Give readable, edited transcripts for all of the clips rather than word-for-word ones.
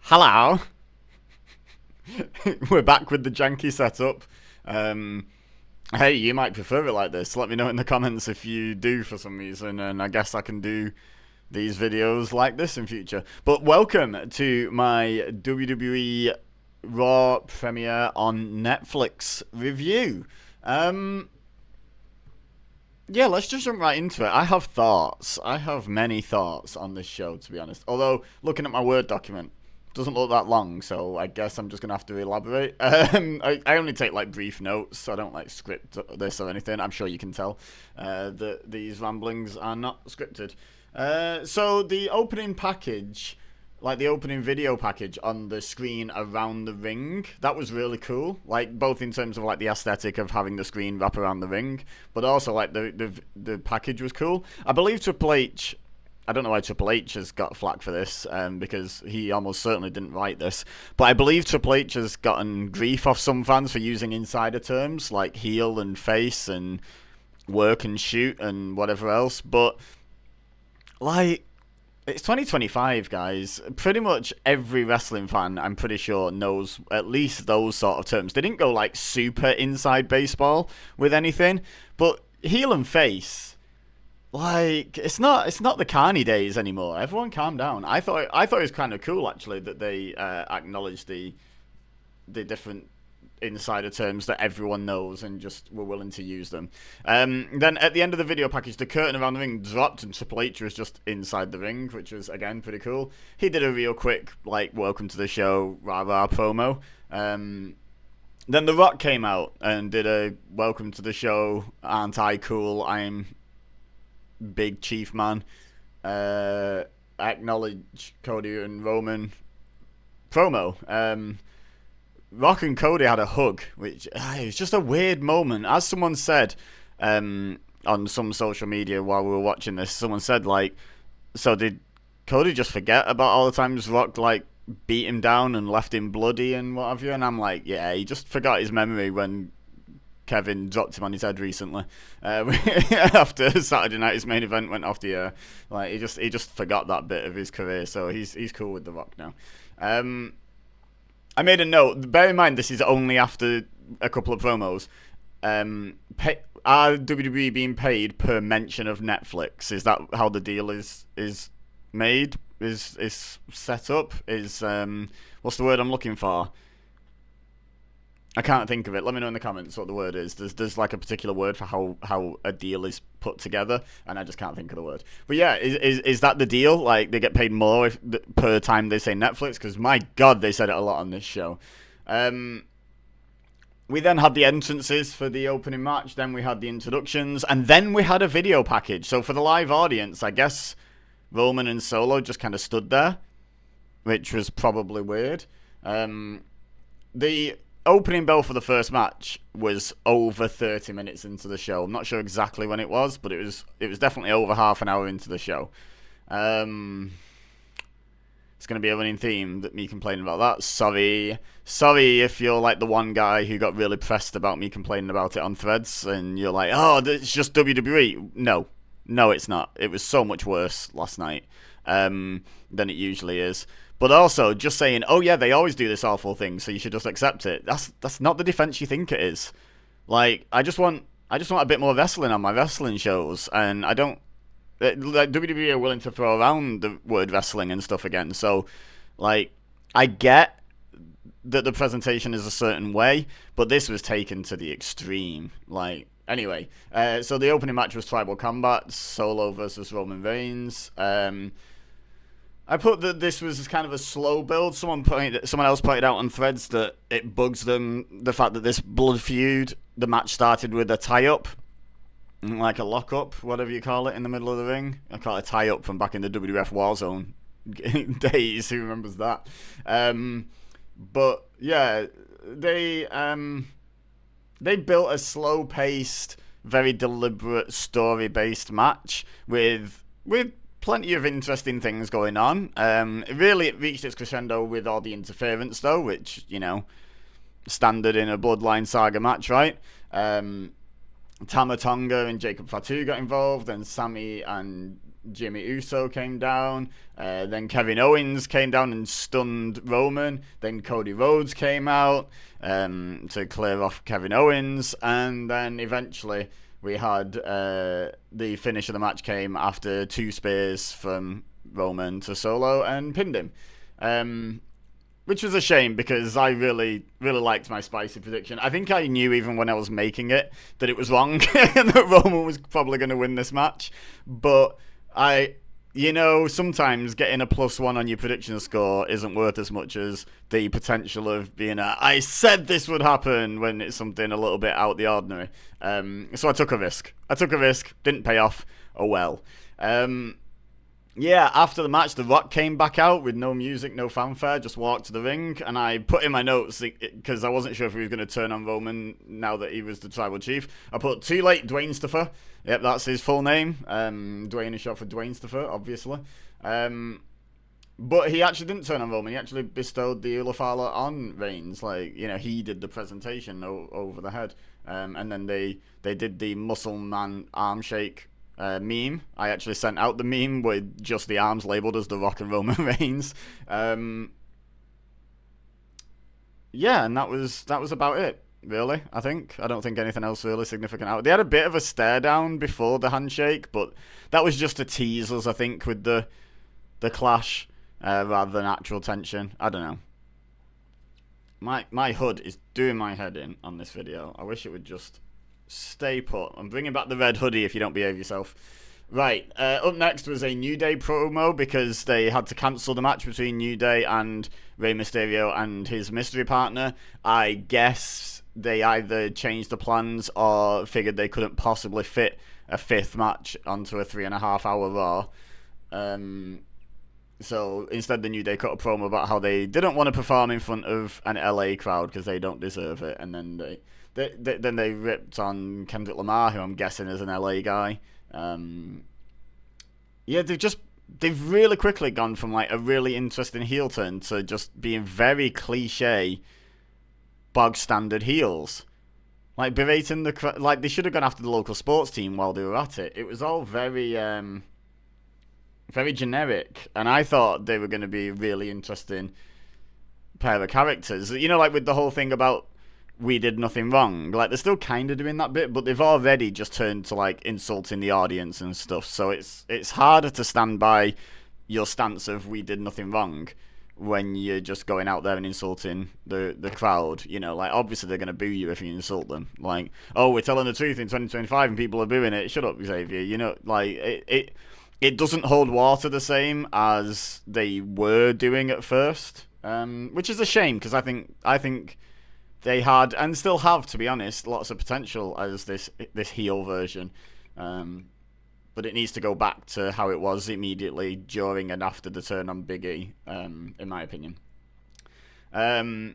Hello. We're back with the janky setup. Hey, you might prefer it like this. Let me know in the comments if you do for some reason, and I guess I can do these videos like this in future. But welcome to my WWE Raw premiere on Netflix review. Yeah, let's just jump right into it. I have thoughts. I have many thoughts on this show, to be honest. Although, looking at my Word document, doesn't look that long, so I guess I'm just gonna have to elaborate. I only take like brief notes, so I don't like script this or anything. I'm sure you can tell that these ramblings are not scripted. So the opening package, like the opening video package on the screen around the ring, that was really cool. Like both in terms of like the aesthetic of having the screen wrap around the ring, but also like the package was cool. I believe Triple H. I don't know why Triple H has got flack for this, because he almost certainly didn't write this. But I believe Triple H has gotten grief off some fans for using insider terms like heel and face and work and shoot and whatever else. But, like, it's 2025, guys. Pretty much every wrestling fan, I'm pretty sure, knows at least those sort of terms. They didn't go, like, super inside baseball with anything. But heel and face... Like it's not the Carney days anymore. Everyone calm down. I thought it was kind of cool actually that they acknowledged the different insider terms that everyone knows and just were willing to use them. Then at the end of the video package, the curtain around the ring dropped and Triple H was just inside the ring, which was again pretty cool. He did a real quick like welcome to the show rah rah promo. Then The Rock came out and did a welcome to the show. Aren't I cool? I'm big chief man. Acknowledge Cody and Roman promo. Rock and Cody had a hug, which it was just a weird moment. As someone said on some social media while we were watching this, someone said like, so did Cody just forget about all the times Rock like beat him down and left him bloody and what have you? And I'm like, yeah, he just forgot his memory when Kevin dropped him on his head recently after Saturday night's main event went off the air. Like he just forgot that bit of his career, so he's cool with The Rock now. I made a note. Bear in mind, this is only after a couple of promos. Are WWE being paid per mention of Netflix? Is that how the deal is made? Is set up? Is what's the word I'm looking for? I can't think of it. Let me know in the comments what the word is. There's like a particular word for how a deal is put together, and I just can't think of the word. But yeah, is that the deal? Like they get paid more per time they say Netflix? Because my God, they said it a lot on this show. We then had the entrances for the opening match. Then we had the introductions, and then we had a video package. So for the live audience, I guess Roman and Solo just kind of stood there, which was probably weird. The opening bell for the first match was over 30 minutes into the show. I'm not sure exactly when it was, but it was definitely over half an hour into the show. It's going to be a running theme that me complaining about that. Sorry if you're like the one guy who got really pressed about me complaining about it on Threads, and you're like, oh, it's just WWE. No, it's not. It was so much worse last night than it usually is. But also, just saying, oh yeah, they always do this awful thing, so you should just accept it. That's not the defense you think it is. Like, I just want a bit more wrestling on my wrestling shows, and I don't like WWE are willing to throw around the word wrestling and stuff again. So, like, I get that the presentation is a certain way, but this was taken to the extreme. Like, anyway, so the opening match was Tribal Combat, Solo versus Roman Reigns. I put that this was kind of a slow build. Someone else pointed out on Threads that it bugs them, the fact that this blood feud, the match started with a tie-up, like a lock-up, whatever you call it, in the middle of the ring. I call it a tie-up from back in the WWF Warzone days. Who remembers that? But yeah, they built a slow-paced, very deliberate, story-based match with plenty of interesting things going on. It reached its crescendo with all the interference, though, which, you know, standard in a Bloodline Saga match, right? Tama Tonga and Jacob Fatu got involved, and Sammy and Jimmy Uso came down. Then Kevin Owens came down and stunned Roman. Then Cody Rhodes came out to clear off Kevin Owens. And then eventually we had the finish of the match came after 2 spears from Roman to Solo and pinned him. Which was a shame because I really, really liked my spicy prediction. I think I knew even when I was making it that it was wrong and that Roman was probably going to win this match. But sometimes getting a +1 on your prediction score isn't worth as much as the potential of being I said this would happen when it's something a little bit out the ordinary. So I took a risk. Didn't pay off. Oh well. Yeah, after the match, The Rock came back out with no music, no fanfare, just walked to the ring, and I put in my notes, because I wasn't sure if he was going to turn on Roman now that he was the tribal chief. I put, too late, Dwayne Stuffer. Yep, that's his full name. Dwayne is short for Dwayne Stuffer, obviously. But he actually didn't turn on Roman. He actually bestowed the Ulafala on Reigns. He did the presentation over the head. And then they did the muscle man arm shake meme. I actually sent out the meme with just the arms labeled as The Rock and Roman Reigns. Yeah, and that was about it, really, I think. I don't think anything else really significant out. They had a bit of a stare down before the handshake, but that was just to tease us, I think, with the clash, rather than actual tension. I don't know. My HUD is doing my head in on this video. I wish it would just stay put. I'm bringing back the red hoodie if you don't behave yourself. Right, up next was a New Day promo because they had to cancel the match between New Day and Rey Mysterio and his mystery partner. I guess they either changed the plans or figured they couldn't possibly fit a 5th match onto a 3.5-hour Raw. So instead the New Day cut a promo about how they didn't want to perform in front of an LA crowd because they don't deserve it, and then they ripped on Kendrick Lamar, who I'm guessing is an LA guy. Yeah, they've really quickly gone from like a really interesting heel turn to just being very cliche, bog standard heels. Like berating like they should have gone after the local sports team while they were at it. It was all very very generic, and I thought they were going to be a really interesting pair of characters. Like with the whole thing about we did nothing wrong. Like, they're still kind of doing that bit, but they've already just turned to, like, insulting the audience and stuff. So it's harder to stand by your stance of we did nothing wrong when you're just going out there and insulting the crowd. Like, obviously they're going to boo you if you insult them. Like, oh, we're telling the truth in 2025 and people are booing it. Shut up, Xavier. Like, it doesn't hold water the same as they were doing at first. Which is a shame, because I think they had, and still have, to be honest, lots of potential as this heel version. But it needs to go back to how it was immediately during and after the turn on Big E, in my opinion. I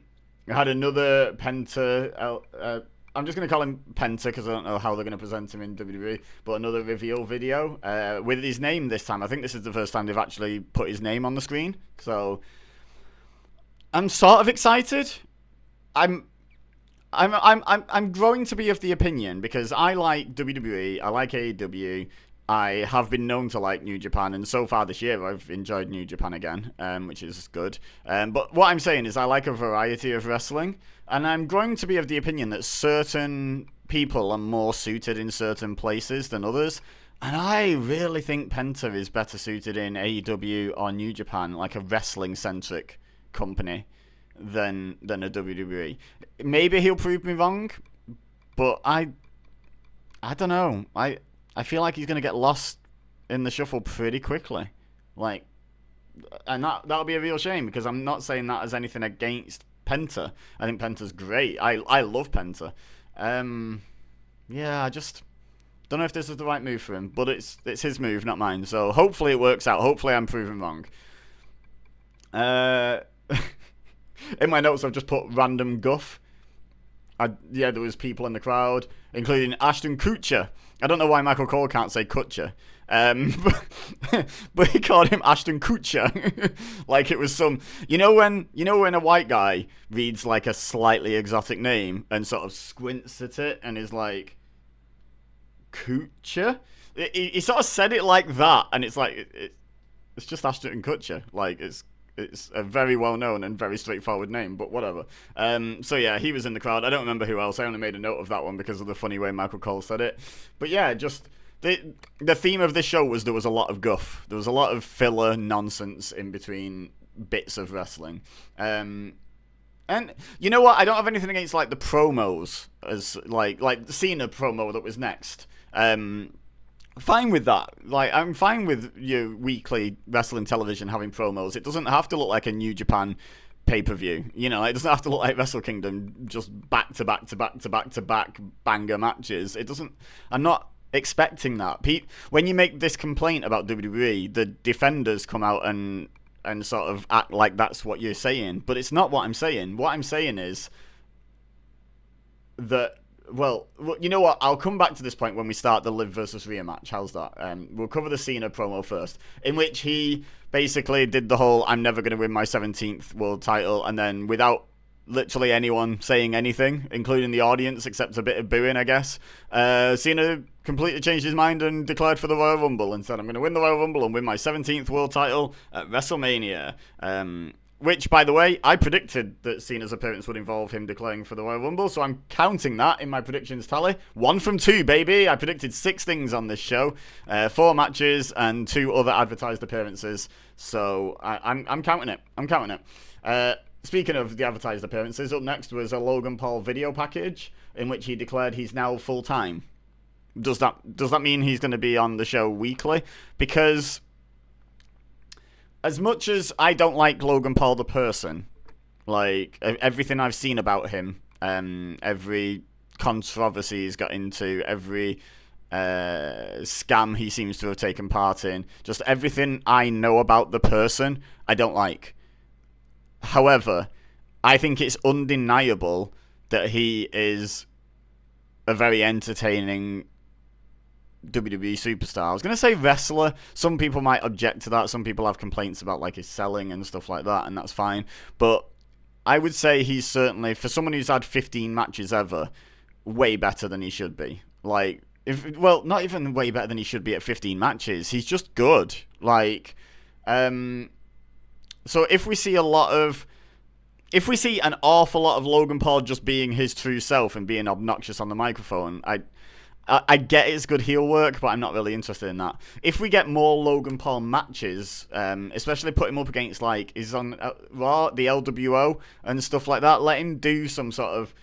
had another Penta, I'm just going to call him Penta because I don't know how they're going to present him in WWE, but another reveal video with his name this time. I think this is the first time they've actually put his name on the screen. So I'm sort of excited. I'm growing to be of the opinion, because I like WWE, I like AEW, I have been known to like New Japan, and so far this year I've enjoyed New Japan again, which is good. But what I'm saying is I like a variety of wrestling, and I'm growing to be of the opinion that certain people are more suited in certain places than others. And I really think Penta is better suited in AEW or New Japan, like a wrestling-centric company, than a WWE. Maybe he'll prove me wrong, but I don't know. I feel like he's going to get lost in the shuffle pretty quickly. Like, and that'll be a real shame, because I'm not saying that as anything against Penta. I think Penta's great. I love Penta. Yeah, I just don't know if this is the right move for him, but it's his move, not mine. So hopefully it works out. Hopefully I'm proven wrong. In my notes, I've just put random guff. There was people in the crowd, including Ashton Kutcher. I don't know why Michael Cole can't say Kutcher. But he called him Ashton Kutcher. Like it was some... You know when a white guy reads like a slightly exotic name and sort of squints at it and is like, Kutcher? he sort of said it like that, and it's like it's just Ashton Kutcher. Like it's a very well known and very straightforward name, but whatever. So yeah, he was in the crowd. I don't remember who else. I only made a note of that one because of the funny way Michael Cole said it. But yeah, just the theme of this show was there was a lot of guff. There was a lot of filler nonsense in between bits of wrestling. And you know what? I don't have anything against like the promos, as like the Cena promo that was next. Fine with that. Like, I'm fine with your weekly wrestling television having promos. It doesn't have to look like a New Japan pay-per-view. You know, it doesn't have to look like Wrestle Kingdom, just back to back to back to back to back banger matches. It doesn't. I'm not expecting that. When you make this complaint about WWE, the defenders come out and sort of act like that's what you're saying, but it's not what I'm saying. What I'm saying is that, well, you know what? I'll come back to this point when we start the Liv versus Rhea match. How's that? We'll cover the Cena promo first, in which he basically did the whole "I'm never going to win my 17th world title," and then without literally anyone saying anything, including the audience, except a bit of booing, I guess, Cena completely changed his mind and declared for the Royal Rumble and said, "I'm going to win the Royal Rumble and win my 17th world title at WrestleMania." Which, by the way, I predicted that Cena's appearance would involve him declaring for the Royal Rumble, so I'm counting that in my predictions tally. 1 from 2, baby! I predicted 6 things on this show, 4 matches and 2 other advertised appearances, so I'm counting it. I'm counting it. Speaking of the advertised appearances, up next was a Logan Paul video package in which he declared he's now full-time. Does that mean he's going to be on the show weekly? Because as much as I don't like Logan Paul the person, like everything I've seen about him, every controversy he's got into, every scam he seems to have taken part in, just everything I know about the person, I don't like. However, I think it's undeniable that he is a very entertaining WWE superstar. I was going to say wrestler. Some people might object to that. Some people have complaints about like his selling and stuff like that, and that's fine. But I would say he's certainly, for someone who's had 15 matches ever, way better than he should be. Like, not even way better than he should be at 15 matches. He's just good. Like, so if we see an awful lot of Logan Paul just being his true self and being obnoxious on the microphone, I get it's good heel work, but I'm not really interested in that. If we get more Logan Paul matches, especially put him up against, like, he's on Raw, the LWO, and stuff like that, let him do some sort of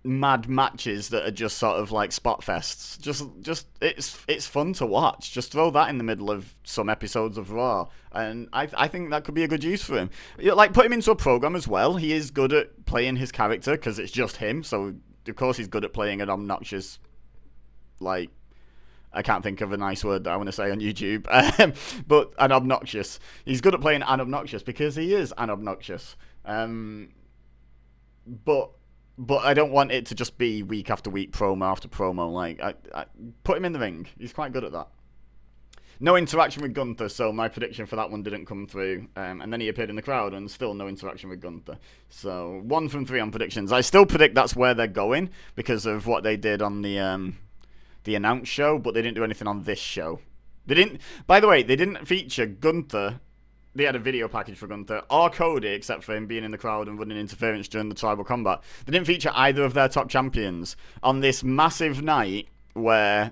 mad matches that are just sort of like spot fests. Just it's fun to watch. Just throw that in the middle of some episodes of Raw, and I think that could be a good use for him. Like, put him into a program as well. He is good at playing his character because it's just him, so of course he's good at playing an obnoxious, like, I can't think of a nice word that I want to say on YouTube, but an obnoxious. He's good at playing an obnoxious because he is an obnoxious. But I don't want it to just be week after week, promo after promo. Like, I put him in the ring. He's quite good at that. No interaction with Gunther, so my prediction for that one didn't come through. And then he appeared in the crowd, and still no interaction with Gunther. So 1 from 3 on predictions. I still predict that's where they're going because of what they did on the announced show, but they didn't do anything on this show. By the way, they didn't feature Gunther. They had a video package for Gunther or Cody, except for him being in the crowd and running interference during the tribal combat. They didn't feature either of their top champions on this massive night where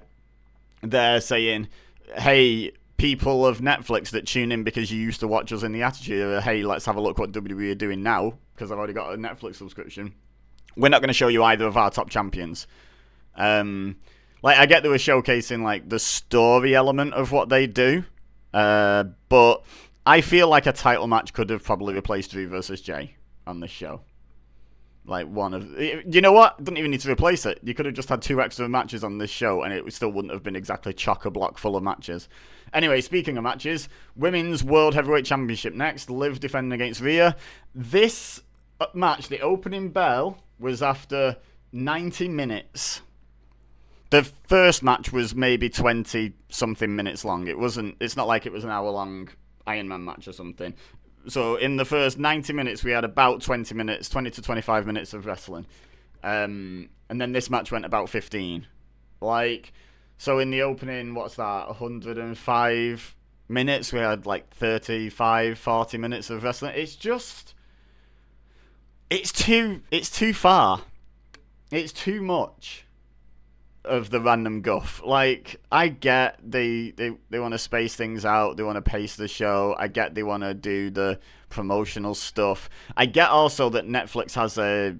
they're saying, hey, people of Netflix that tune in because you used to watch us in the Attitude Era, hey, let's have a look what WWE are doing now, because I've already got a Netflix subscription. We're not going to show you either of our top champions. Like, I get they were showcasing, like, the story element of what they do, but I feel like a title match could have probably replaced Drew versus Jay on this show. Like, you know what? Doesn't even need to replace it. You could have just had 2 extra matches on this show, and it still wouldn't have been exactly chock-a-block full of matches. Anyway, speaking of matches, Women's World Heavyweight Championship next. Liv defending against Rhea. This match, the opening bell, was after 90 minutes. The first match was maybe 20-something minutes long. It's not like it was an hour-long Iron Man match or something. So in the first 90 minutes, we had about 20 to 25 minutes of wrestling. And then this match went about 15. Like, So in the opening, what's that, 105 minutes, we had like 35, 40 minutes of wrestling. It's just, it's too far. It's too much of the random guff. Like, I get they want to space things out, they want to pace the show, I get they want to do the promotional stuff. I get also that Netflix has a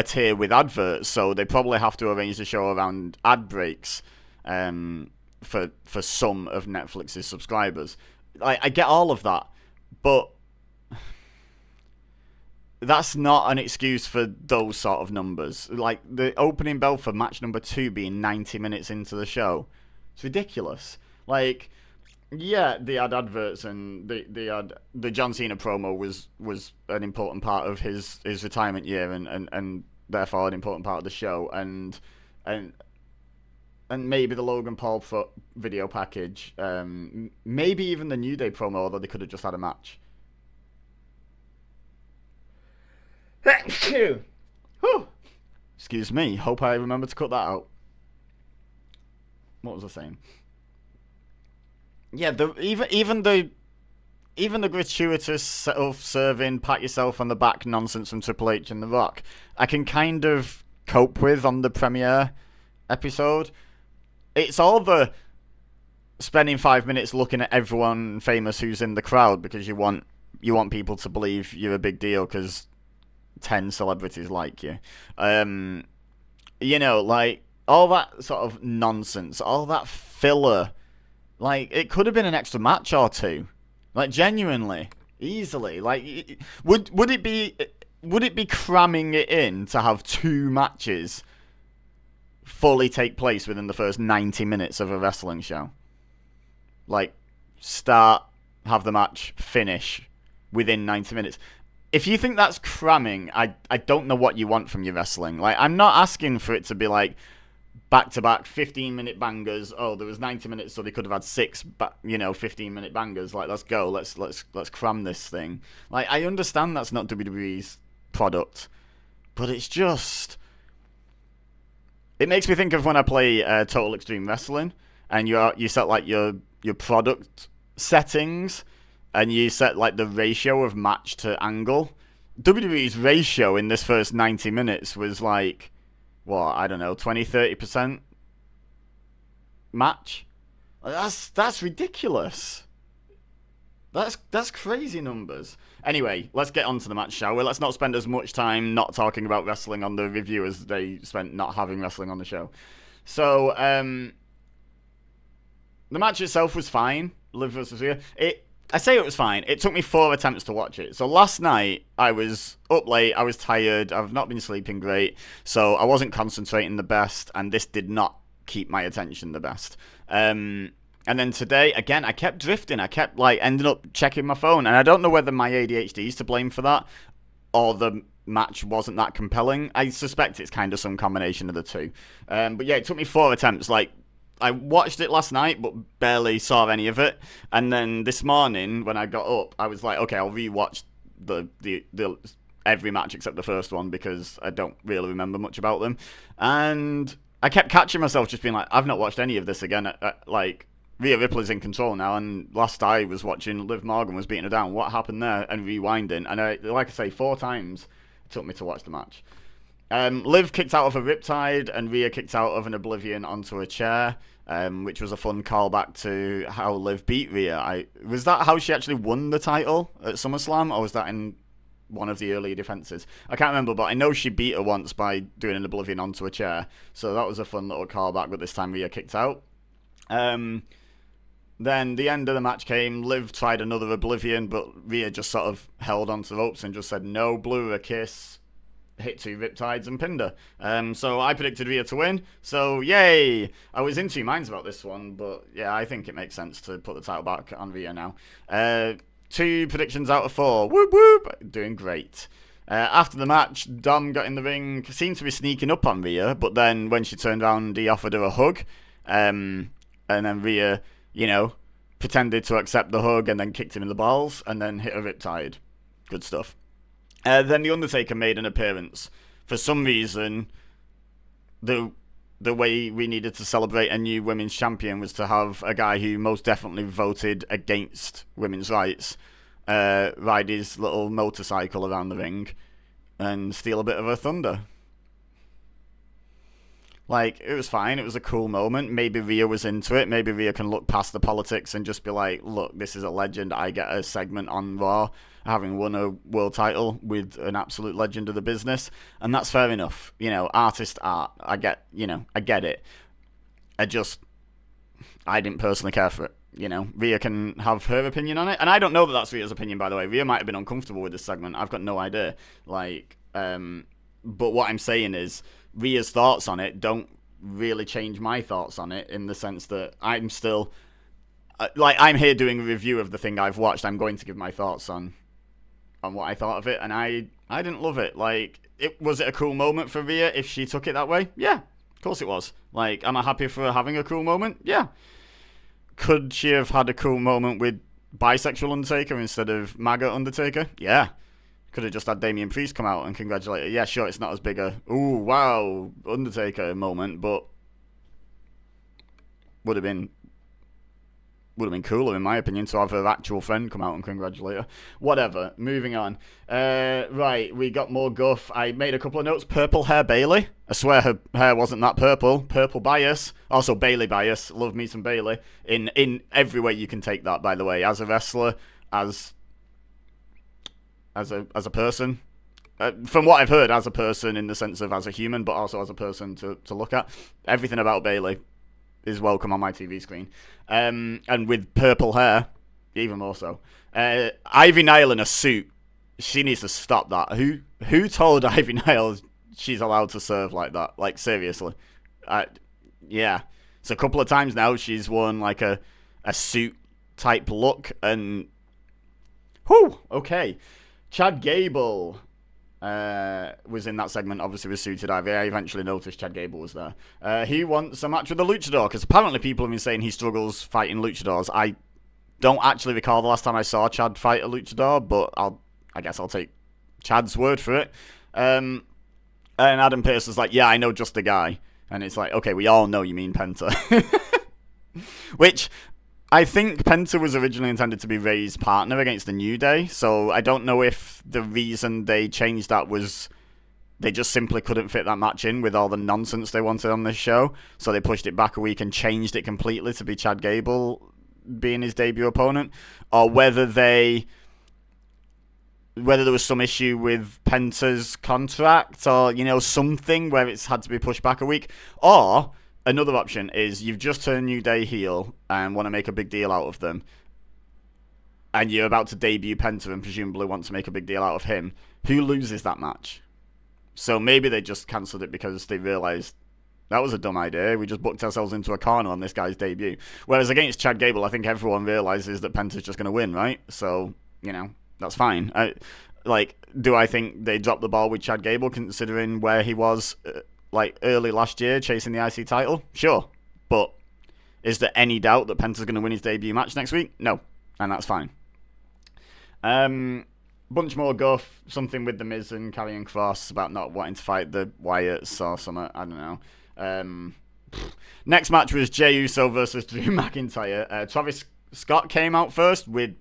tier with adverts, so they probably have to arrange the show around ad breaks for some of Netflix's subscribers. I get all of that, but that's not an excuse for those sort of numbers. Like, the opening bell for match number 2 being 90 minutes into the show. It's ridiculous. Like, yeah, they had adverts and they had the John Cena promo was an important part of his retirement year and therefore an important part of the show, and maybe the Logan Paul video package, maybe even the New Day promo, although they could have just had a match. Excuse me. Hope I remember to cut that out. What was I saying? Yeah, even the gratuitous self-serving pat yourself on the back nonsense from Triple H and The Rock, I can kind of cope with on the premiere episode. It's all the spending 5 minutes looking at everyone famous who's in the crowd because you want people to believe you're a big deal because 10 celebrities like you. You know, like, all that sort of nonsense, all that filler. Like, it could have been an extra match or two. Like, genuinely, easily. Like, would it be cramming it in to have 2 matches fully take place within the first 90 minutes of a wrestling show? Like, start, have the match, finish within 90 minutes. If you think that's cramming, I don't know what you want from your wrestling. Like, I'm not asking for it to be like back-to-back 15-minute bangers. Oh, there was 90 minutes, so they could have had 6, 15-minute bangers. Like, let's go. Let's cram this thing. Like, I understand that's not WWE's product, but it's just, it makes me think of when I play Total Extreme Wrestling, and you set like your product settings, and you set like the ratio of match to angle. WWE's ratio in this first 90 minutes was like, what, I don't know, 20-30% match? That's ridiculous. That's crazy numbers. Anyway, let's get on to the match, shall we? Let's not spend as much time not talking about wrestling on the review as they spent not having wrestling on the show. So, the match itself was fine. Liv versus Rhea. I say it was fine. It took me 4 attempts to watch it. So last night, I was up late, I was tired, I've not been sleeping great, so I wasn't concentrating the best, and this did not keep my attention the best. And then today, again, I kept drifting. I kept, ending up checking my phone, and I don't know whether my ADHD is to blame for that, or the match wasn't that compelling. I suspect it's kind of some combination of the two. But yeah, it took me 4 attempts, I watched it last night, but barely saw any of it. And then this morning, when I got up, I was like, okay, I'll rewatch the every match except the first one because I don't really remember much about them. And I kept catching myself just being like, I've not watched any of this again. Rhea Ripley's in control now, and last I was watching, Liv Morgan was beating her down. What happened there? And rewinding. And like I say, 4 times it took me to watch the match. Liv kicked out of a Riptide, and Rhea kicked out of an Oblivion onto a chair, which was a fun callback to how Liv beat Rhea. Was that how she actually won the title at SummerSlam, or was that in one of the earlier defenses? I can't remember, but I know she beat her once by doing an Oblivion onto a chair, so that was a fun little callback, but this time Rhea kicked out. Then the end of the match came. Liv tried another Oblivion, but Rhea just sort of held onto the ropes and just said no, blew her a kiss, hit 2 Riptides and pinned her. So I predicted Rhea to win. So yay! I was in 2 minds about this one, but yeah, I think it makes sense to put the title back on Rhea now. 2 predictions out of 4. Whoop whoop! Doing great. After the match, Dom got in the ring, seemed to be sneaking up on Rhea, but then when she turned around, he offered her a hug. And then Rhea, pretended to accept the hug and then kicked him in the balls and then hit a Riptide. Good stuff. Then The Undertaker made an appearance. For some reason, the the way we needed to celebrate a new women's champion was to have a guy who most definitely voted against women's rights ride his little motorcycle around the ring and steal a bit of her thunder. Like, it was fine. It was a cool moment. Maybe Rhea was into it. Maybe Rhea can look past the politics and just be like, look, this is a legend. I get a segment on Raw, having won a world title with an absolute legend of the business. And that's fair enough. You know, artist art. I get it. I didn't personally care for it. You know, Rhea can have her opinion on it. And I don't know that that's Rhea's opinion, by the way. Rhea might have been uncomfortable with this segment. I've got no idea. Like, but what I'm saying is, Rhea's thoughts on it don't really change my thoughts on it, in the sense that I'm still I'm here doing a review of the thing I've watched. I'm going to give my thoughts on what I thought of it, and I didn't love it. Like, was it a cool moment for Rhea if she took it that way? Yeah, of course it was. Like, am I happy for her having a cool moment? Yeah. Could she have had a cool moment with bisexual Undertaker instead of MAGA Undertaker? Yeah. Could have just had Damian Priest come out and congratulate her. Yeah, sure, it's not as big a, ooh, wow, Undertaker moment, but would have been cooler, in my opinion, to have her actual friend come out and congratulate her. Whatever, moving on. Right, we got more guff. I made a couple of notes. Purple hair Bayley. I swear her hair wasn't that purple. Purple bias. Also Bayley bias. Love me some Bayley. In every way you can take that, by the way. As a wrestler, as a person, from what I've heard, as a person in the sense of as a human, but also as a person to look at. Everything about Bayley is welcome on my TV screen. And with purple hair, even more so. Ivy Nile in a suit, she needs to stop that. Who told Ivy Nile she's allowed to serve like that? Like, seriously. Yeah. It's a couple of times now she's worn like a suit type look, and whew, okay. Chad Gable was in that segment, obviously with Suited Ivy. I eventually noticed Chad Gable was there. He wants a match with the Luchador, because apparently people have been saying he struggles fighting Luchadors. I don't actually recall the last time I saw Chad fight a Luchador, but I guess I'll take Chad's word for it. And Adam Pearce is like, yeah, I know just the guy. And it's like, okay, we all know you mean Penta. Which, I think Penta was originally intended to be Ray's partner against the New Day, so I don't know if the reason they changed that was they just simply couldn't fit that match in with all the nonsense they wanted on this show, so they pushed it back a week and changed it completely to be Chad Gable being his debut opponent, or whether there was some issue with Penta's contract, or, you know, something where it's had to be pushed back a week, or another option is you've just turned New Day heel and want to make a big deal out of them, and you're about to debut Penta and presumably want to make a big deal out of him. Who loses that match? So maybe they just cancelled it because they realised that was a dumb idea. We just booked ourselves into a corner on this guy's debut. Whereas against Chad Gable, I think everyone realises that Penta's just going to win, right? So, you know, that's fine. Do I think they dropped the ball with Chad Gable considering where he was early last year chasing the IC title? Sure. But is there any doubt that Penta's going to win his debut match next week? No. And that's fine. Bunch more guff. Something with The Miz and Karrion Kross about not wanting to fight the Wyatts or something. I don't know. Next match was Jey Uso versus Drew McIntyre. Travis Scott came out first with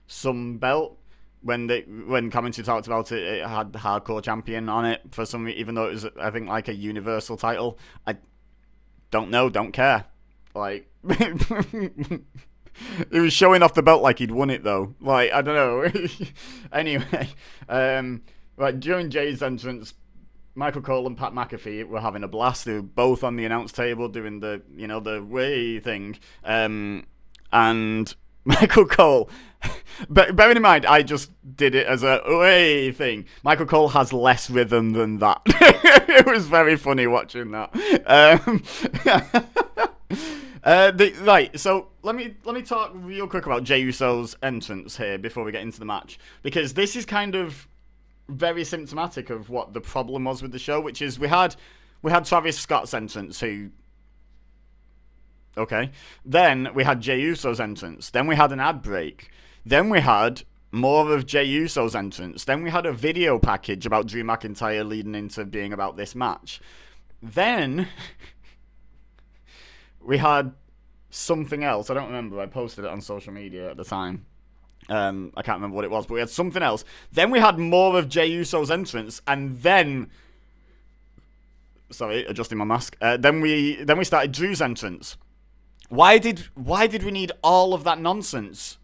some belt. When commentary talked about it, it had the Hardcore Champion on it for some reason, even though it was, I think, like a Universal title. I don't know, don't care. Like, he was showing off the belt like he'd won it, though. Like, I don't know. Anyway, right, during Jay's entrance, Michael Cole and Pat McAfee were having a blast. They were both on the announce table doing the way thing. And Michael Cole, bearing in mind, I just did it as a way thing. Michael Cole has less rhythm than that. It was very funny watching that. Right, so let me talk real quick about Jey Uso's entrance here before we get into the match, because this is kind of very symptomatic of what the problem was with the show, which is we had Travis Scott's entrance, who, okay, then we had Jey Uso's entrance, then we had an ad break, then we had more of Jey Uso's entrance, then we had a video package about Drew McIntyre leading into being about this match, then we had something else. I don't remember. I posted it on social media at the time. I can't remember what it was, but we had something else. Then we had more of Jey Uso's entrance, and then, sorry, adjusting my mask. Then we started Drew's entrance. Why did we need all of that nonsense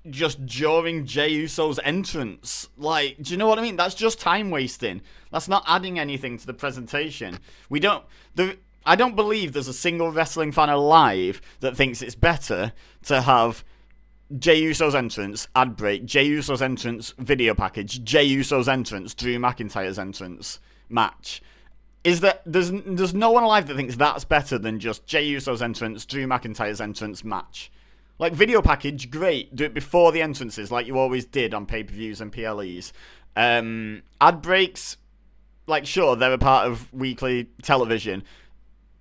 just during Jey Uso's entrance? Like, do you know what I mean? That's just time wasting. That's not adding anything to the presentation. I don't believe there's a single wrestling fan alive that thinks it's better to have Jey Uso's entrance, ad break, Jey Uso's entrance, video package, Jey Uso's entrance, Drew McIntyre's entrance, match. There's no one alive that thinks that's better than just Jey Uso's entrance, Drew McIntyre's entrance, match. Like, video package, great. Do it before the entrances, like you always did on pay-per-views and PLEs. Ad breaks, like, sure, they're a part of weekly television.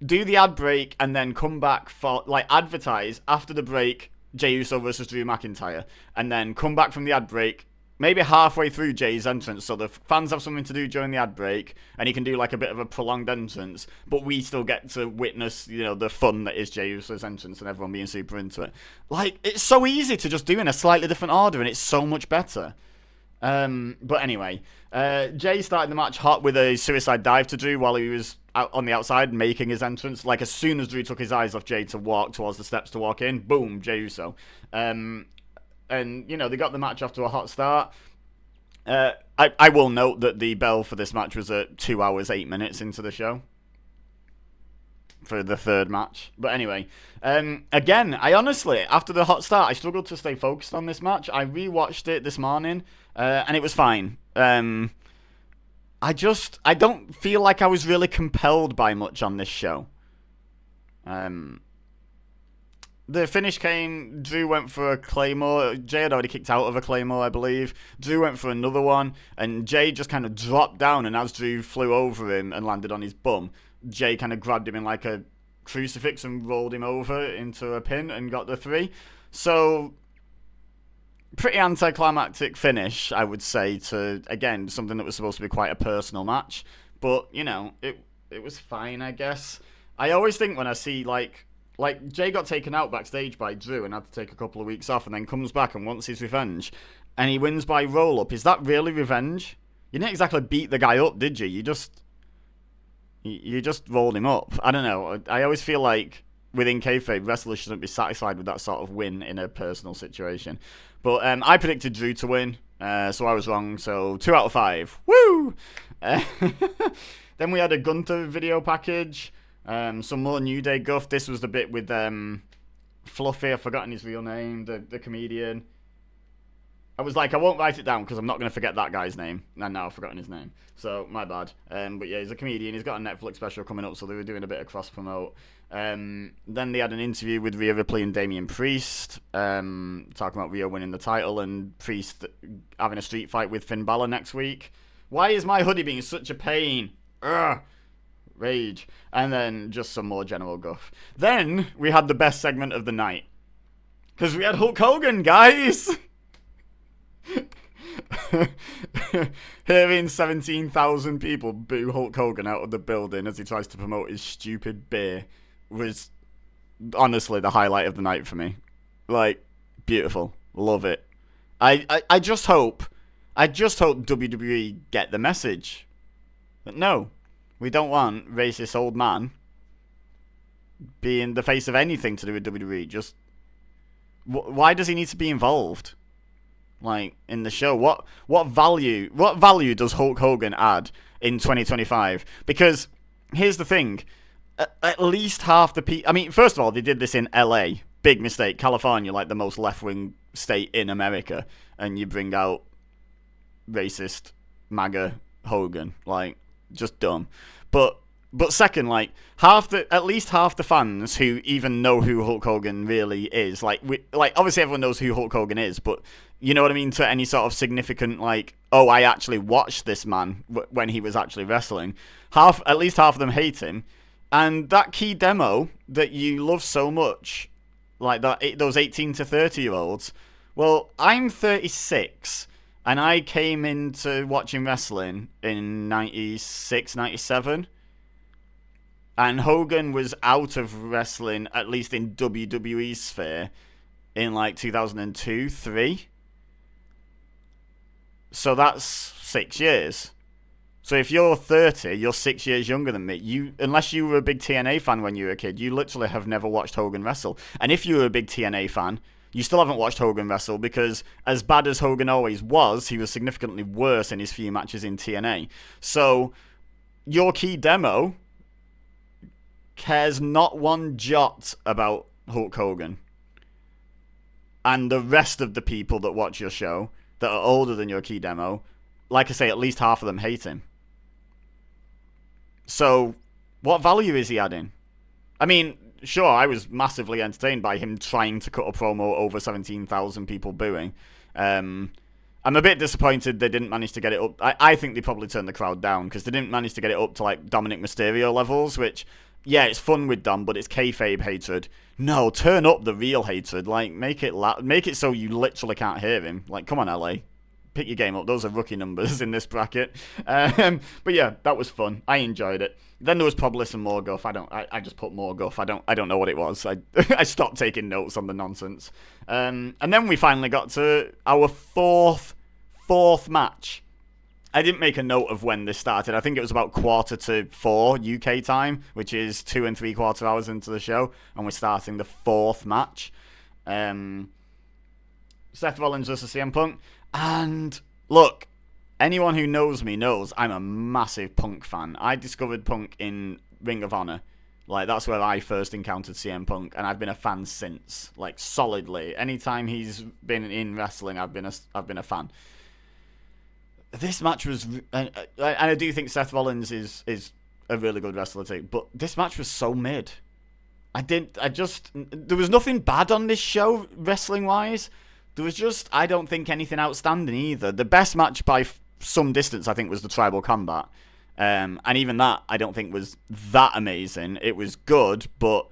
Do the ad break and then come back for, like, advertise after the break, Jey Uso versus Drew McIntyre, and then come back from the ad break, maybe halfway through Jey's entrance, so the fans have something to do during the ad break, and he can do like a bit of a prolonged entrance, but we still get to witness, you know, the fun that is Jey Uso's entrance and everyone being super into it. Like, it's so easy to just do in a slightly different order, and it's so much better. But anyway, Jey started the match hot with a suicide dive to Drew while he was out on the outside making his entrance. Like, as soon as Drew took his eyes off Jey to walk towards the steps to walk in, boom, Jey Uso. And, you know, they got the match off to a hot start. I will note that the bell for this match was at 2 hours, 8 minutes into the show. For the third match. But anyway, again, I honestly, after the hot start, I struggled to stay focused on this match. I rewatched it this morning, and it was fine. I don't feel like I was really compelled by much on this show. The finish came, Drew went for a Claymore. Jey had already kicked out of a Claymore, I believe. Drew went for another one, and Jey just kind of dropped down, and as Drew flew over him and landed on his bum, Jey kind of grabbed him in like a crucifix and rolled him over into a pin and got the 3. So, pretty anticlimactic finish, I would say, to, again, something that was supposed to be quite a personal match. But, you know, it was fine, I guess. I always think when I see, like Jey got taken out backstage by Drew and had to take a couple of weeks off and then comes back and wants his revenge. And he wins by roll-up. Is that really revenge? You didn't exactly beat the guy up, did you? You just rolled him up. I don't know. I always feel like within kayfabe, wrestlers shouldn't be satisfied with that sort of win in a personal situation. But I predicted Drew to win, so I was wrong. So 2 out of 5. Woo! Then we had a Gunther video package. Some more New Day guff. This was the bit with Fluffy. I've forgotten his real name. The comedian. I was like, I won't write it down because I'm not going to forget that guy's name. And now I've forgotten his name. So, my bad. But yeah, he's a comedian. He's got a Netflix special coming up, so they were doing a bit of cross-promote. Then they had an interview with Rhea Ripley and Damian Priest, talking about Rhea winning the title and Priest having a street fight with Finn Balor next week. Why is my hoodie being such a pain? Ugh. Rage. And then just some more general guff. Then we had the best segment of the night. Because we had Hulk Hogan, guys! Hearing 17,000 people boo Hulk Hogan out of the building as he tries to promote his stupid beer was honestly the highlight of the night for me. Like, beautiful. Love it. I just hope WWE get the message. But no, we don't want racist old man being the face of anything to do with WWE. Just, why does he need to be involved? Like, in the show, what value does Hulk Hogan add in 2025? Because here's the thing, at least half the people. I mean, first of all, they did this in LA, big mistake. California, like the most left-wing state in America, and you bring out racist MAGA Hogan, like, just dumb. But second, like, at least half the fans who even know who Hulk Hogan really is, like obviously everyone knows who Hulk Hogan is, but you know what I mean, to any sort of significant, like, oh, I actually watched this man when he was actually wrestling. At least half of them hate him, and that key demo that you love so much, like those 18 to 30-year-olds. Well, I'm 36. And I came into watching wrestling in 96, 97. And Hogan was out of wrestling, at least in WWE sphere, in like 2002, 3. So that's 6 years. So if you're 30, you're 6 years younger than me. Unless you were a big TNA fan when you were a kid, you literally have never watched Hogan wrestle. And if you were a big TNA fan, you still haven't watched Hogan wrestle, because as bad as Hogan always was, he was significantly worse in his few matches in TNA. So your key demo cares not one jot about Hulk Hogan. And the rest of the people that watch your show that are older than your key demo, like I say, at least half of them hate him. So what value is he adding? I mean, sure, I was massively entertained by him trying to cut a promo over 17,000 people booing. I'm a bit disappointed they didn't manage to get it up. I think they probably turned the crowd down, because they didn't manage to get it up to like Dominic Mysterio levels, which, yeah, it's fun with Dom, but it's kayfabe hatred. No, turn up the real hatred. Like, make it so you literally can't hear him. Like, come on, LA. Pick your game up. Those are rookie numbers in this bracket. But yeah, that was fun. I enjoyed it. Then there was probably some more guff. I just put more guff. I don't know what it was. I stopped taking notes on the nonsense. And then we finally got to our fourth match. I didn't make a note of when this started. I think it was about 3:45 UK time, which is 2 3/4 hours into the show, and we're starting the fourth match. Seth Rollins versus CM Punk. And look, anyone who knows me knows I'm a massive Punk fan. I discovered Punk in Ring of Honor. Like, that's where I first encountered CM Punk, and I've been a fan since, like, solidly. Anytime he's been in wrestling, I've been a fan. This match was, and I do think Seth Rollins is a really good wrestler too, but this match was so mid. There was nothing bad on this show, wrestling-wise. There was just, I don't think, anything outstanding either. The best match by some distance, I think, was the Tribal Combat. And even that, I don't think was that amazing. It was good, but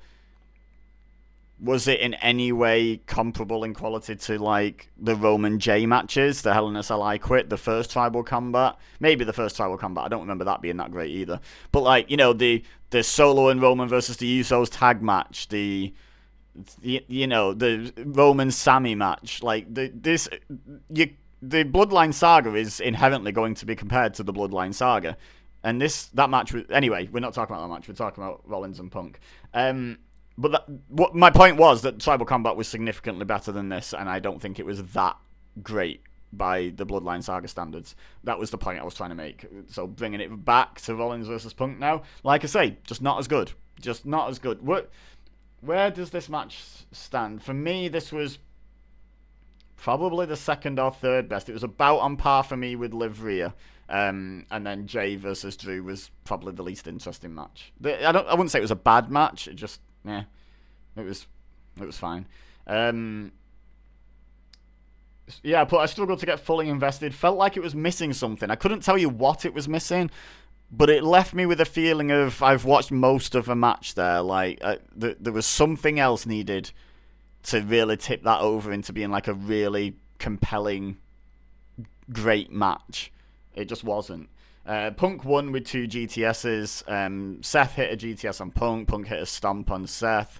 was it in any way comparable in quality to, like, the Roman J matches, the Hell in a Cell I Quit, the first Tribal Combat? Maybe the first Tribal Combat. I don't remember that being that great either. But, like, you know, the Solo and Roman versus the Usos tag match, the Roman Sammy match, like, the Bloodline Saga is inherently going to be compared to the Bloodline Saga. And that match was, anyway, we're not talking about that match, we're talking about Rollins and Punk. But what my point was that Tribal Combat was significantly better than this, and I don't think it was that great by the Bloodline Saga standards. That was the point I was trying to make. So bringing it back to Rollins versus Punk now, like I say, just not as good. Just not as good. Where does this match stand? For me, this was probably the second or third best. It was about on par for me with Liv Rhea. And then Jay versus Drew was probably the least interesting match. I wouldn't say it was a bad match. It just, yeah, it was fine. Yeah, but I struggled to get fully invested. Felt like it was missing something. I couldn't tell you what it was missing, but it left me with a feeling of I've watched most of a match there. Like, there was something else needed to really tip that over into being like a really compelling, great match. It just wasn't. Punk won with 2 GTSs. Seth hit a GTS on Punk. Punk hit a stomp on Seth.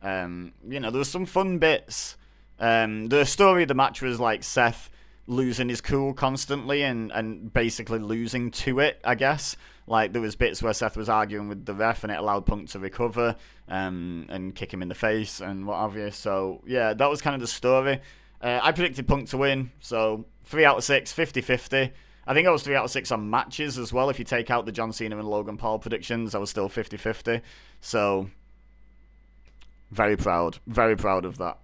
There was some fun bits. The story of the match was like Seth losing his cool constantly and basically losing to it, I guess. Like, there was bits where Seth was arguing with the ref and it allowed Punk to recover and kick him in the face and what have you. So, yeah, that was kind of the story. I predicted Punk to win, so 3 out of 6, 50-50. I think I was 3 out of 6 on matches as well. If you take out the John Cena and Logan Paul predictions, I was still 50-50. So, very proud of that.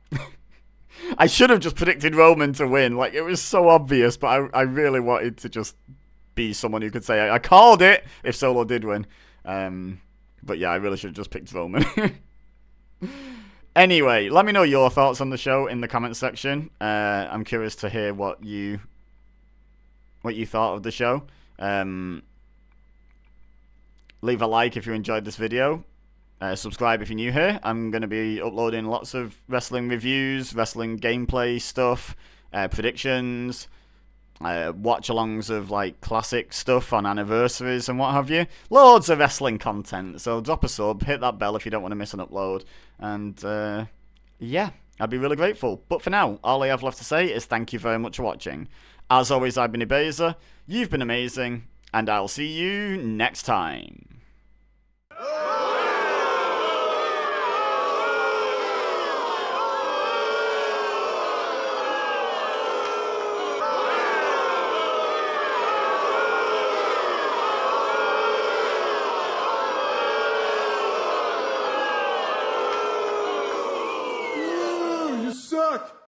I should have just predicted Roman to win. Like, it was so obvious, but I really wanted to just be someone who could say, I called it if Solo did win. But yeah, I really should have just picked Roman. Anyway, let me know your thoughts on the show in the comments section. I'm curious to hear what you thought of the show. Leave a like if you enjoyed this video. Subscribe if you're new here. I'm going to be uploading lots of wrestling reviews, wrestling gameplay stuff, predictions, watch-alongs of like classic stuff on anniversaries and what have you. Loads of wrestling content. So drop a sub, hit that bell if you don't want to miss an upload, and yeah, I'd be really grateful. But for now, all I have left to say is thank you very much for watching. As always, I've been EBEZA, you've been amazing, and I'll see you next time.